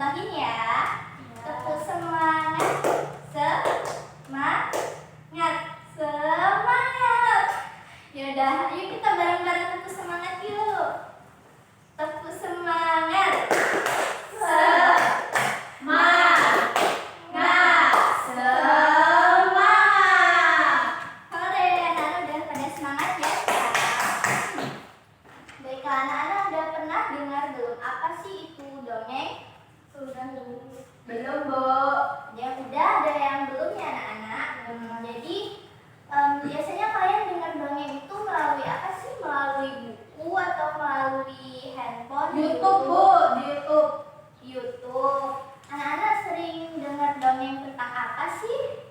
ulangin ya. Tepuk semangat. Semangat. Semangat. Yaudah, ayo kita bareng-bareng tepuk semangat yuk. Tepuk semangat. Semangat. Semangat. Hore, anak-anak udah pada semangat ya? Baiklah, anak-anak udah pernah dengar belum? Apa sih itu dongeng? Belum, Bu. Ya udah, ada yang belum ya anak-anak. Jadi biasanya kalian dengar dongeng itu melalui apa sih? Melalui buku atau melalui handphone? YouTube, Bu, di YouTube. YouTube. Anak-anak sering dengar dongeng tentang apa sih?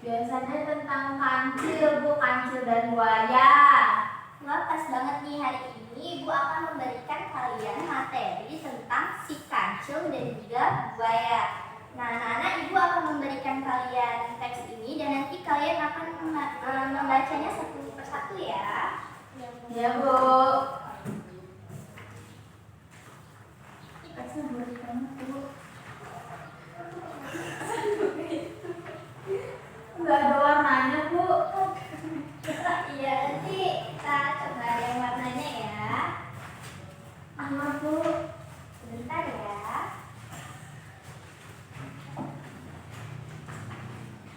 Biasanya tentang kancil, Bu, kancil dan buaya. Wah, pas banget nih, hari ini Ibu akan memberikan kalian materi tentang si kancil dan juga buaya. Nah, anak-anak, Ibu akan memberikan kalian teks ini dan nanti kalian akan membacanya satu persatu ya. Ya, Bu. Enggak ada warnanya, Bu. Iya, nanti kita coba yang warnanya ya. Bu. Sebentar ya.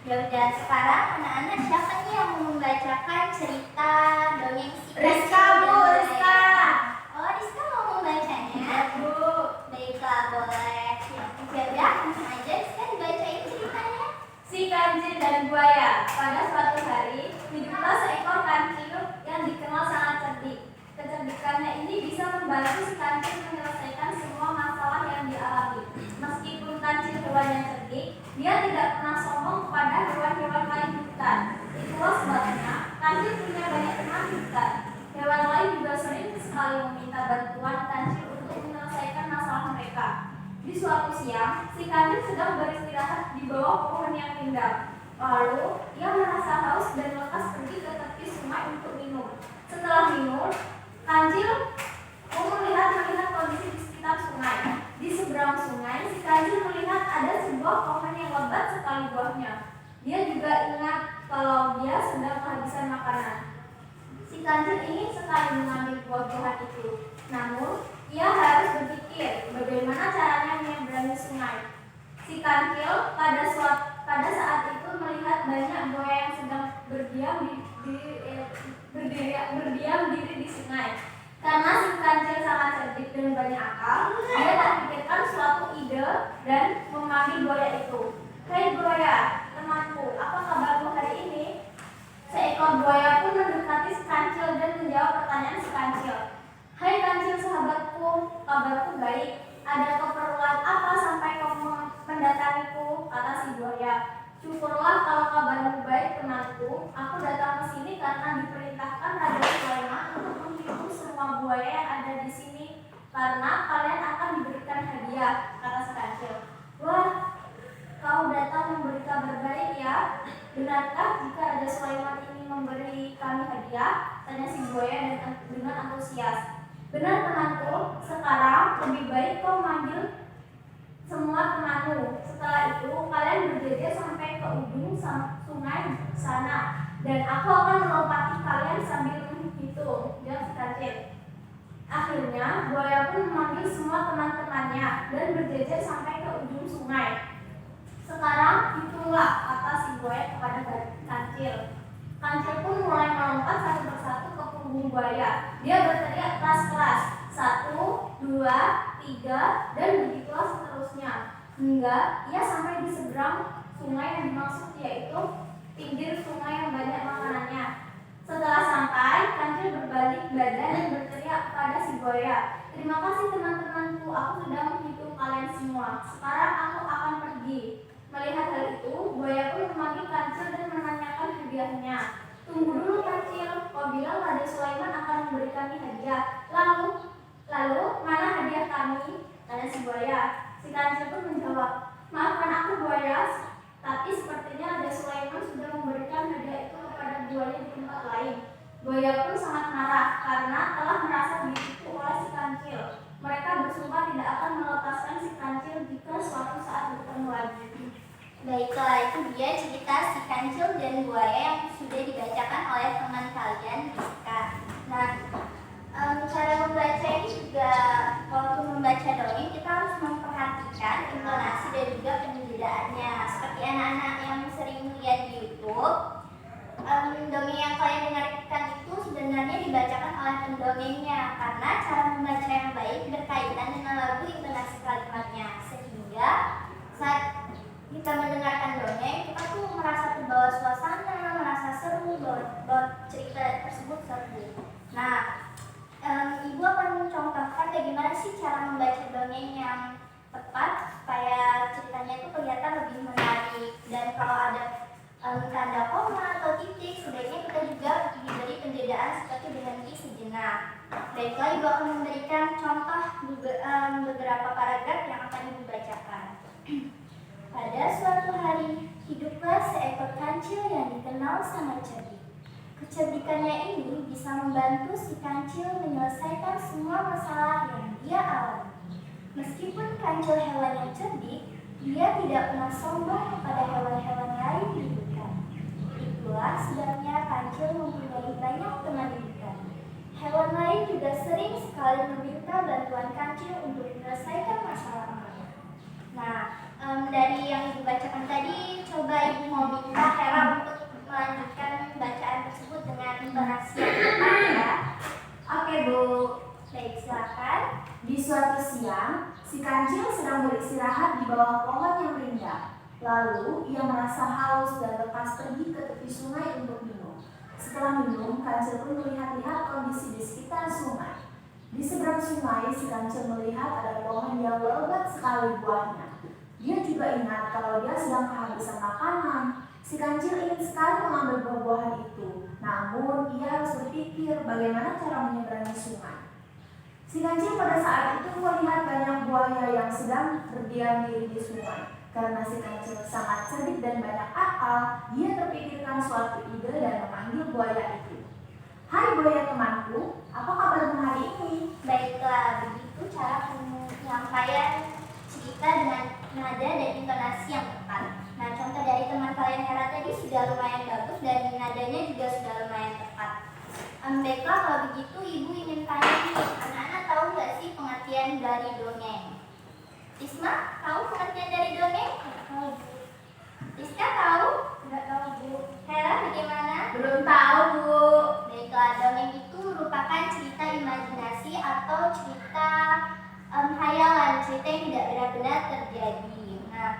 Ya udah, sekarang anak-anak siapa nih yang mau membacakan cerita dongeng si Rizka, Bu, Rizka. Oh, Rizka mau membacanya? Ya, Bu. Baiklah, boleh. Ya udah, langsung aja Rizka dibacain ceritanya. Si kancil dan buaya. Pada suatu hari, hiduplah seekor kancil yang dikenal sangat cerdik. Kecerdikannya ini bisa membantu si kancil menyelesaikan semua masalah yang dialami. Meskipun kancil hewan yang cerdik, dia tidak pernah sombong kepada hewan-hewan lain di hutan. Itulah sebabnya kancil punya banyak teman di hutan. Hewan lain juga sering sekali meminta bantuan kancil untuk menyelesaikan masalah mereka. Di suatu siang, si kancil sedang beristirahat di bawah pohon yang rindang. Lalu, ia merasa haus dan lekas pergi ke tepi sungai untuk minum. Setelah minum, kancil melihat kondisi di sekitar sungai. Di seberang sungai, si kancil melihat ada sebuah pohon yang lebat sekali buahnya. Dia juga ingat kalau dia sedang kehabisan makanan. Si kancil ingin sekali mengambil buah-buahan itu. Namun, ia harus berpikir bagaimana caranya menyeberangi sungai. Si kancil pada saat itu melihat banyak buaya yang sedang berdiam diri di sungai. Karena si kancil sangat cerdik dan banyak akal, dia terpikirkan suatu ide dan memanggil buaya itu. "Hei buaya, temanku, apa kabarmu hari ini?" Seekor buaya pun mendekati si kancil dan menjawab pertanyaan si kancil. "Hai kancil sahabatku, kabarku baik. Ada keperluan apa sampai kamu mendatangiku?" kata si buaya. "Syukurlah kalau kabarmu baik temanku. Aku datang ke sini karena diperintahkan Raja Sulaiman untuk menghitung semua buaya yang ada di sini karena kalian akan diberikan hadiah," kata si kancil. "Wah, kau datang memberi kabar baik ya. Benarkah jika Raja Sulaiman ini memberi kami hadiah?" tanya si buaya dengan antusias. "Benar temanku, sekarang lebih baik kau manggil semua temanmu. Setelah itu kalian berjejer sampai ke ujung sungai sana dan aku akan melompati kalian sambil menghitung," jawab si kancil. Akhirnya buaya pun memanggil semua teman-temannya dan berjejer sampai ke ujung sungai. "Sekarang hitunglah," kata si buaya kepada kancil. Kancil pun mulai melompat satu persatu ke punggung buaya. Dia berteriak keras-keras, 1, 2, 3, dan begitulah seterusnya. Hingga ia sampai di seberang sungai yang dimaksud, yaitu pinggir sungai yang banyak makanannya. Setelah sampai, kancil berbalik badan dan berteriak kepada si buaya, "Terima kasih teman-temanku, aku sudah menghitung kalian semua. Sekarang aku akan pergi." Melihat hal itu, buaya pun memanggil kancil dan menanyakan hadiahnya. "Tunggu dulu kancil, kau bilang Raja Sulaiman akan memberi kami hadiah. Lalu mana hadiah kami?" tanya si buaya. Si kancil pun menjawab, "Maafkan aku buaya, tapi sepertinya Raja Sulaiman sudah memberikan hadiah itu kepada buaya di tempat lain." Buaya pun sangat marah karena telah merasa ditipu oleh si kancil. Mereka bersumpah tidak akan melepas Baiklah, itu dia cerita si kancil dan buaya yang sudah dibacakan oleh teman kalian, Rizka. Nah, cara membaca ini juga, waktu membaca dongeng kita harus memperhatikan intonasi dan juga penjelasannya. Seperti anak-anak yang sering melihat di YouTube, dongeng yang kalian dengarkan itu sebenarnya dibacakan oleh pendongengnya, karena cara membaca yang baik berkaitan dengan lagu intonasi kalimatnya, sehingga saat kita mendengarkan dongeng kita tuh merasa terbawa suasana, merasa seru bahwa cerita tersebut seru. Nah, Ibu akan mencontohkan bagaimana sih cara membaca dongeng yang tepat supaya ceritanya itu kelihatan lebih menarik, dan kalau ada tanda koma atau titik sebaiknya kita juga diberi penjelasan seperti berhenti sejenak. Baiklah, Ibu akan memberikan contoh beberapa paragraf yang akan Ibu bacakan. Pada suatu hari, hiduplah seekor kancil yang dikenal sangat cerdik. Kecerdikannya ini bisa membantu si kancil menyelesaikan semua masalah yang dia alami. Meskipun kancil hewan yang cerdik, dia tidak pernah sombong kepada hewan-hewan lain di hutan. Itulah sebabnya kancil mempunyai banyak teman di hutan. Hewan lain juga sering sekali meminta bantuan kancil untuk menyelesaikan masalah mereka. Nah, dari yang Ibu bacakan tadi, coba Ibu mau minta Hera untuk melanjutkan bacaan tersebut dengan intonasi yang tepat ya. Oke, Bu. Baik, silakan. Di suatu siang, si kancil sedang beristirahat di bawah pohon yang rindang. Lalu, ia merasa haus dan lepas pergi ke tepi sungai untuk minum. Setelah minum, kancil pun melihat-lihat kondisi di sekitar sungai. Di seberang sungai, si kancil melihat ada pohon yang lebat sekali buahnya. Dia juga ingat kalau dia sedang kehabisan makanan. Si kancil ingin sekali mengambil buah-buahan itu. Namun, ia harus berpikir bagaimana cara menyeberangi sungai. Si kancil pada saat itu melihat banyak buaya yang sedang berdiam diri di sungai. Karena si kancil sangat cerdik dan banyak akal, dia terpikirkan suatu ide dan memanggil buaya itu. Hai buaya temanku, apa kabarmu hari ini? Baiklah, begitu cara penyampaian cerita dengan nada dan intonasi yang tepat. Nah, contoh dari teman kalian Hera tadi sudah lumayan bagus dan nadanya juga sudah lumayan tepat. Baiklah, kalau begitu Ibu ingin tanya nih, anak-anak tahu nggak sih pengertian dari dongeng? Isma, tahu pengertian dari dongeng? Tahu, Bu. Rizka tahu? Nggak tahu, Bu. Hera bagaimana? Belum tahu, Bu. Baiklah, dongeng itu merupakan cerita imajinasi atau cerita hayalan, cerita yang tidak benar-benar terjadi. Nah,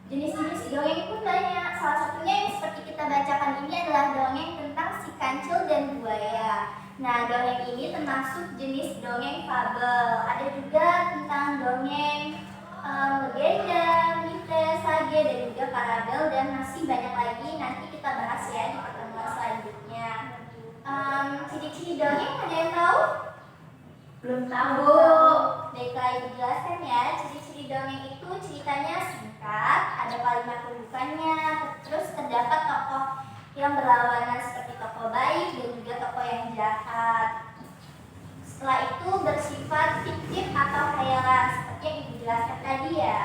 jenis-jenis dongeng pun banyak. Salah satunya yang seperti kita bacakan ini adalah dongeng tentang si kancil dan buaya. Nah, dongeng ini termasuk jenis dongeng fabel. Ada juga tentang dongeng legenda, mitos, sage, dan juga parabel, dan masih banyak lagi. Nanti kita bahas ya di pertemuan selanjutnya. Ciri-ciri dongeng ada yang tahu? Belum tahu, Bu. Baiklah, Ibu jelaskan ya. Ciri-ciri dongeng itu ceritanya singkat, ada kalimat pembukaannya, terus terdapat tokoh yang berlawanan seperti tokoh baik dan juga tokoh yang jahat. Setelah itu bersifat fiktif atau khayalan seperti yang Ibu jelaskan tadi ya.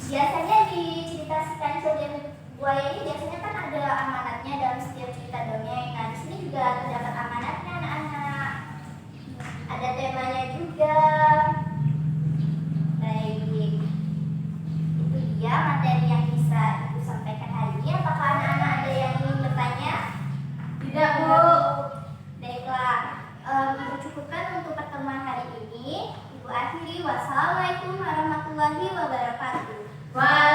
Biasanya di cerita si kancil dan buaya ini biasanya kan ada amanatnya dalam setiap cerita dongeng. Nah, di sini juga terdapat amanatnya anak-anak. Ada temanya juga. Baik, itu dia materi yang bisa Ibu sampaikan hari ini. Apakah anak-anak ada yang ingin bertanya? Tidak, Bu. Baiklah, Ibu cukupkan untuk pertemuan hari ini. Ibu akhiri. Wassalamualaikum warahmatullahi wabarakatuh. Wah.